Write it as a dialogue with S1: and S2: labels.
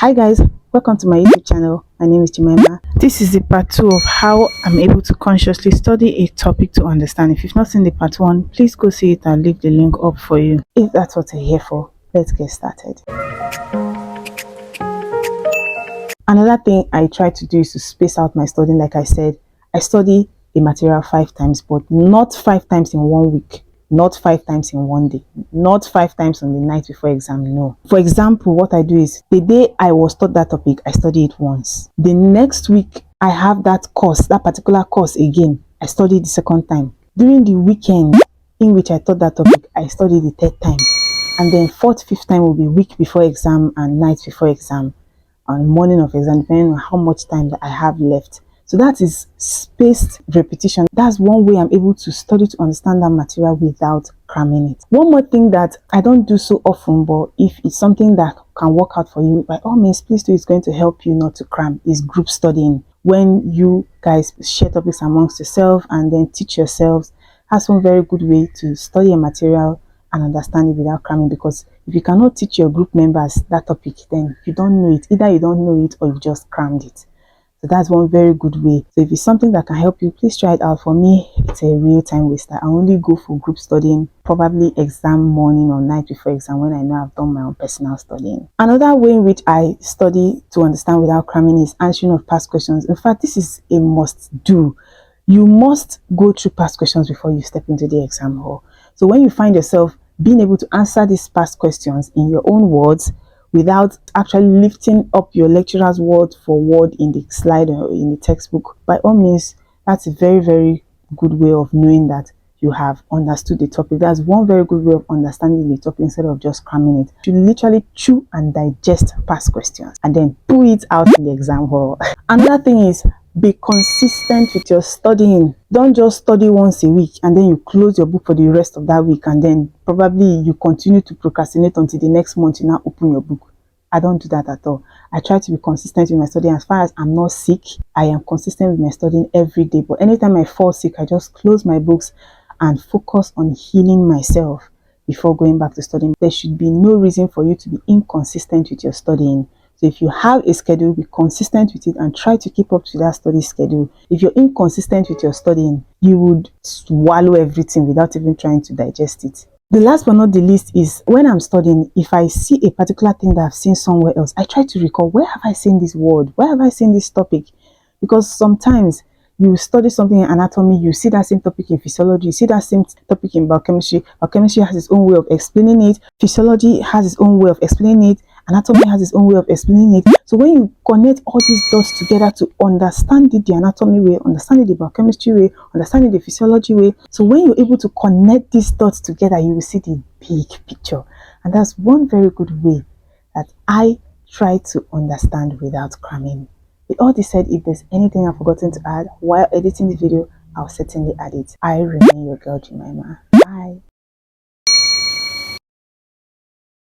S1: Hi guys, welcome to my YouTube channel. My name is Jemima. This is the part 2 of how I'm able to consciously study a topic to understand. If you've not seen the part 1, please go see it. I'll leave the link up for you. If that's what you're here for, let's get started. Another thing I try to do is to space out my studying. Like I said, I study a material 5 times, but not 5 times in 1 week. Not 5 times in 1 day, not 5 times on the night before exam. No. For example, what I do is the day I was taught that topic, I study it once. The next week I have that course, that particular course again, I study the second time. During the weekend in which I taught that topic, I study the 3rd time, and then 4th, 5th time will be week before exam and night before exam and morning of exam, depending on how much time that I have left. So that is spaced repetition. That's one way I'm able to study to understand that material without cramming it. One more thing that I don't do so often, but if it's something that can work out for you, by all means, please do. It's going to help you not to cram, is group studying. When you guys share topics amongst yourself and then teach yourselves, that's one very good way to study a material and understand it without cramming. Because if you cannot teach your group members that topic, then you don't know it. Either you don't know it or you've just crammed it. So that's one very good way. So if it's something that can help you, please try it out. For me, it's a real time waster. I only go for group studying, probably exam morning or night before exam, when I know I've done my own personal studying. Another way in which I study to understand without cramming is answering of past questions. In fact, this is a must do. You must go through past questions before you step into the exam hall. So when you find yourself being able to answer these past questions in your own words, without actually lifting up your lecturer's word for word in the slide or in the textbook, by all means, that's a very, very good way of knowing that you have understood the topic. That's one very good way of understanding the topic instead of just cramming it. You literally chew and digest past questions and then pull it out in the exam hall. Another thing is, be consistent with your studying. Don't just study once a week and then you close your book for the rest of that week, and then probably you continue to procrastinate until the next month you now open your book. I don't do that at all. I try to be consistent with my studying. As far as I'm not sick, I am consistent with my studying every day. But anytime I fall sick, I just close my books and focus on healing myself before going back to studying. There should be no reason for you to be inconsistent with your studying. So if you have a schedule, be consistent with it and try to keep up to that study schedule. If you're inconsistent with your studying, you would swallow everything without even trying to digest it. The last but not the least is, when I'm studying, if I see a particular thing that I've seen somewhere else, I try to recall, where have I seen this word? Where have I seen this topic? Because sometimes you study something in anatomy, you see that same topic in physiology, you see that same topic in biochemistry. Biochemistry has its own way of explaining it, physiology has its own way of explaining it, anatomy has its own way of explaining it. So when you connect all these dots together to understand it the anatomy way, understand it the biochemistry way, understand it the physiology way, so when you're able to connect these dots together, you will see the big picture. And that's one very good way that I try to understand without cramming. With all this said, if there's anything I've forgotten to add while editing the video, I'll certainly add it. I remain your girl, Jemima.